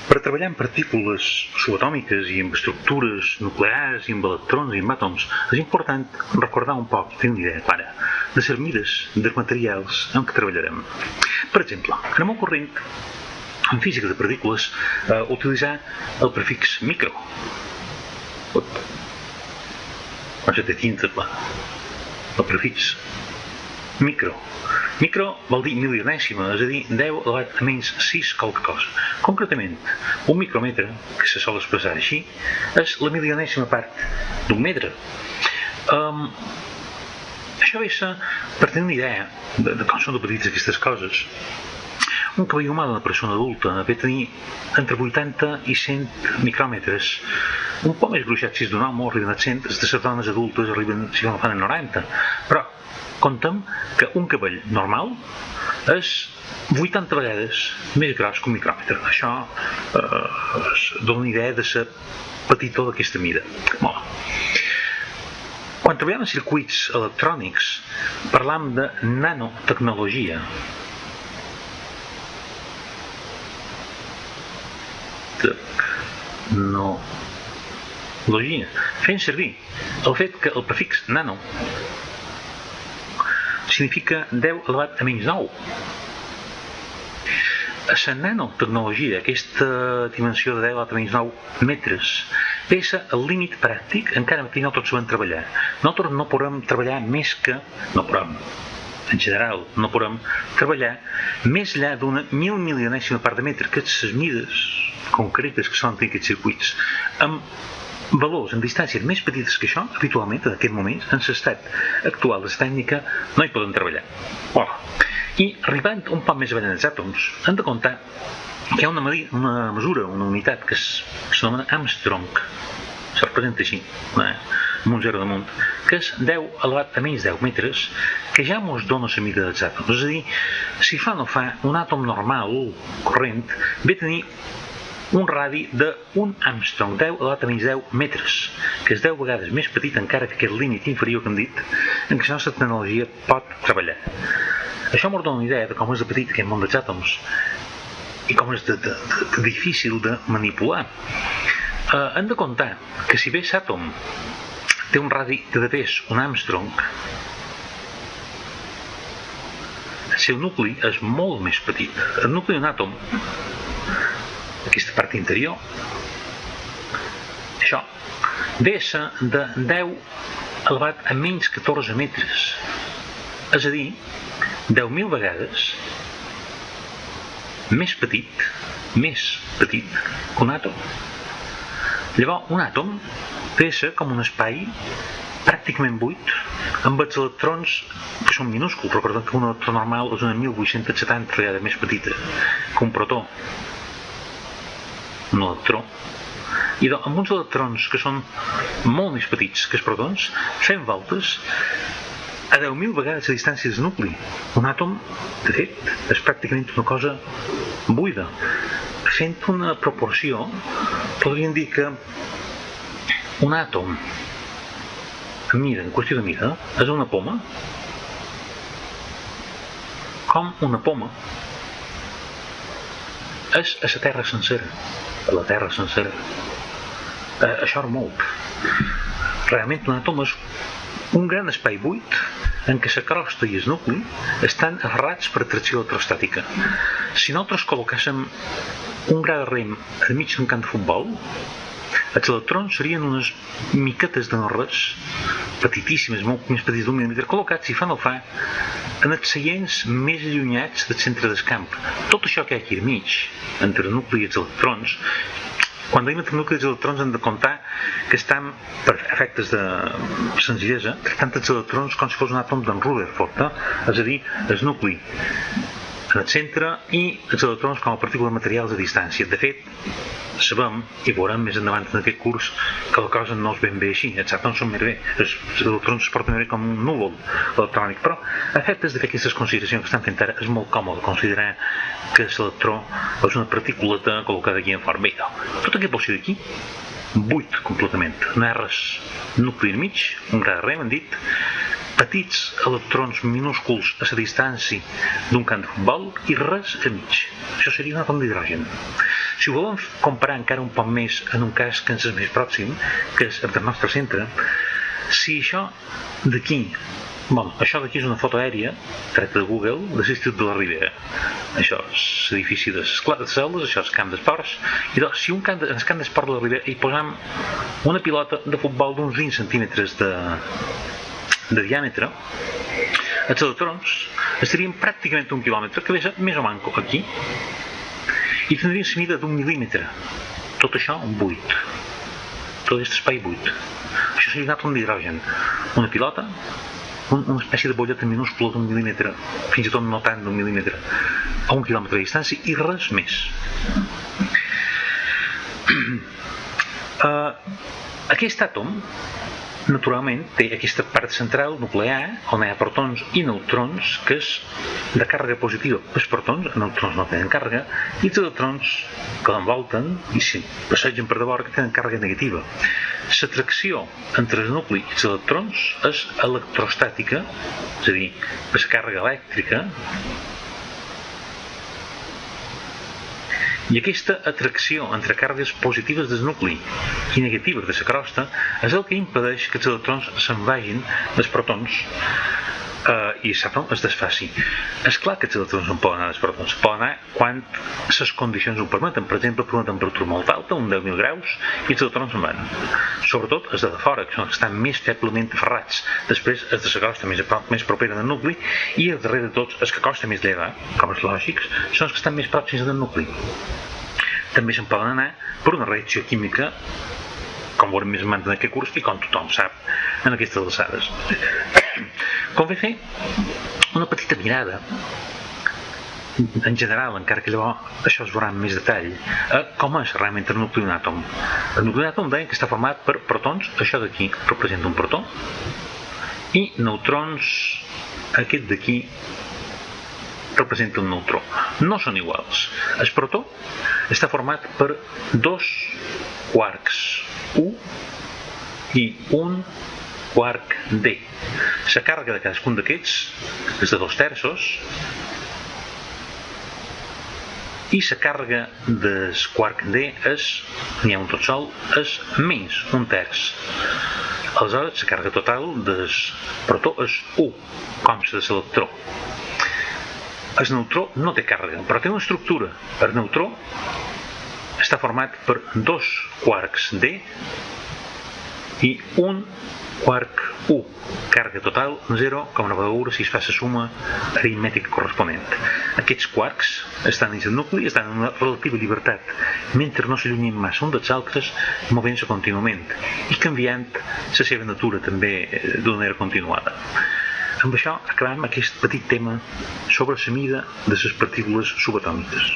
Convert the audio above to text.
Per treballar amb partícules subatòmiques i amb estructures nuclears i amb electrons i amb àtoms és important recordar un poc, fer una idea clara de les mides dels materials amb què treballarem. Per exemple, en el món corrent, en física de partícules, utilitzar el prefix micro. Quan se té tinta, el prefix micro. Micro vol dir milionèsima, és a dir, 10 elevat a menys 6 qualque cosa. Concretament, un micròmetre, que se sol expressar així, és la milionèsima part d'un metre. Això és per tenir una idea de com són de petites aquestes coses. Un cabell humà d'una persona adulta ve a tenir entre 80 i 100 micròmetres. Un poc més gruixat si és d'un home, arriben a 100, les de les dones adultes arriben, si no fan a 90. Però comptem que un cabell normal és 80 vegades més gros que un micròmetre. Això dona una idea de la petitor d'aquesta mida. Quan treballem en circuits electrònics, parlam de nanotecnologia. Tecnologia. Fent servir el fet que el prefix nano significa 10 elevat a menys 9. La nanotecnologia, aquesta dimensió de 10 elevat a menys 9 metres, pesa el límit pràctic encara que nosaltres sabem treballar. Nosaltres no podem treballar més que... en general, no podem treballar més enllà d'una milionèsima part de metre, que les mides concretes que solen tenir aquests circuits, amb valors en distàncies més petites que això, habitualment, en aquest moment, en l'estat actual de la tècnica, no hi podem treballar. I arribant un poc més avall en els àtoms, hem de comptar que hi ha una mesura, una unitat que s'anomena Armstrong, se representa així, amb un 0 damunt, que és 10 elevat a menys 10 metres, que ja ens dona la mida dels àtoms. És a dir, si fa o no fa, un àtom normal, corrent, ve a tenir un radi d'un Armstrong, 10 elevat a menys 10 metres, que és 10 vegades més petit encara que aquest límit inferior que hem dit, en què la nostra tecnologia pot treballar. Això ens dona una idea de com és de petit aquest món dels àtoms i com és de difícil de manipular. Hem de comptar que si bé l'àtom té un radi de pes, un Armstrong, el seu nucli és molt més petit. El nucli d'un àtom, aquesta part interior, això, ve a ser de 10 elevat a menys 14 metres. És a dir, 10.000 vegades més petit que un àtom. Llavors, un àtom ve a ser com un espai pràcticament buit, amb els electrons que són minúsculs. Recordem que un electró normal és una 1870 vegades més petita que un protó, un electró. I amb uns electrons que són molt més petits que els protons, fem voltes a 10.000 vegades a distància del nucli. Un àtom, de fet, és pràcticament una cosa buida. Fent una proporció, podríem dir que un àtom en qüestió de mida, és una poma, com una poma és a la Terra sencera, a la Terra sencera. Això és molt. Realment un àtom és un gran espai buit en què la crosta i el nucli estan aferrats per atracció electrostàtica. Si nosaltres col·locàssim un gra de rem enmig d'un camp de futbol, els electrons serien unes miquetes de no res, petitíssimes, molt més petites d'un mil·límetre, col·locats, si fa no fa, en els seients més allunyats del centre del camp. Tot això que hi ha aquí al mig, entre el nucli i els electrons, quan diem entre el nucli i els electrons hem de comptar que estan, per efectes de senzillesa, tractant els electrons com si fos un àtom d'en Rutherford, és a dir, el nucli en el centre i els electrons com a partícules materials a distància. De fet, sabem, i veurem més endavant en aquest curs, que la cosa no és ben bé així. Els àtoms són més bé, els electrons es porten més bé com un núvol electrònic, però a efectes de fer aquestes consideracions que estan fent ara és molt còmode considerar que l'electró és una partículeta col·locada aquí en fora. Bé, tot aquest porció d'aquí, buit completament, no hi ha res. Nucli enmig, un gra de rem, hem dit, petits electrons minúsculs a la distància d'un camp de futbol i res enmig. Això seria un àtom d'hidrogen. Si ho volem comparar encara un poc més en un cas que ens és més pròxim, que és el del nostre centre, si això d'aquí, això d'aquí és una foto aèria treta de Google de l'Institut de la Ribera. Això és l'edifici de cel·les, això és camp d'esports, i doncs, si en el camp d'esport de la Ribera hi posam una pilota de futbol d'uns 20 centímetres de diàmetre, els electrons estarien pràcticament un quilòmetre, que és més o manco aquí, i tindrien la mida d'un mil·límetre. Tot això buit. Tot aquest espai buit. Això seria un àtom d'hidrogen. Una pilota, una espècie de bolleta minúscula d'un mil·límetre, fins i tot no tant d'un mil·límetre, a un quilòmetre de distància, i res més. Aquest àtom, naturalment, té aquesta part central nuclear, on hi ha protons i neutrons, que és de càrrega positiva. Els protons, els neutrons no tenen càrrega, i els electrons que l'envolten, i si passegen per davant, que tenen càrrega negativa. L'atracció entre el nucli i els electrons és electrostàtica, és a dir, per la càrrega elèctrica, i aquesta atracció entre càrregues positives del nucli i negatives de la crosta és el que impedeix que els electrons se'n vagin dels protons i l'àtom es desfaci. És clar que els electrons no poden anar dels protons, poden anar quan les condicions ho permeten, per exemple per una temperatura molt alta, un 10.000 graus, i els electrons se'n van. Sobretot els de fora, que són els que estan més feblement aferrats. Després els de la crosta més propera del nucli, i el darrere de tots, els que costa més llevar, com els lògics, són els que estan més pròxims del nucli. També se'n poden anar per una reacció química, com veurem més endavant en aquest curs i com tothom sap en aquestes alçades. Convé fer una petita mirada en general, encara que llavors això es veurà en més detall, com és realment el nucli d'un àtom. El nucli d'un àtom deien que està format per protons, això d'aquí representa un protó, i neutrons, aquest d'aquí representa un neutró. No són iguals. El protó està format per dos quarks U i un quark D. La càrrega de cadascun d'aquests és de 2/3 i la càrrega del quark D n'hi ha un tot sol, és menys 1/3. Aleshores, la càrrega total del protó és 1, com la de l'electró. El neutró no té càrrega, però té una estructura. El neutró està format per dos quarks D i un quark U. Càrrega total 0, com no podeu veure si es fa la suma aritmètica corresponent. Aquests quarks estan dins del nucli, estan en una relativa llibertat, mentre no s'allunyin massa un dels altres, movent-se contínuament i canviant la seva natura també d'una manera continuada. Amb això acabem aquest petit tema sobre la mida de les partícules subatòmiques.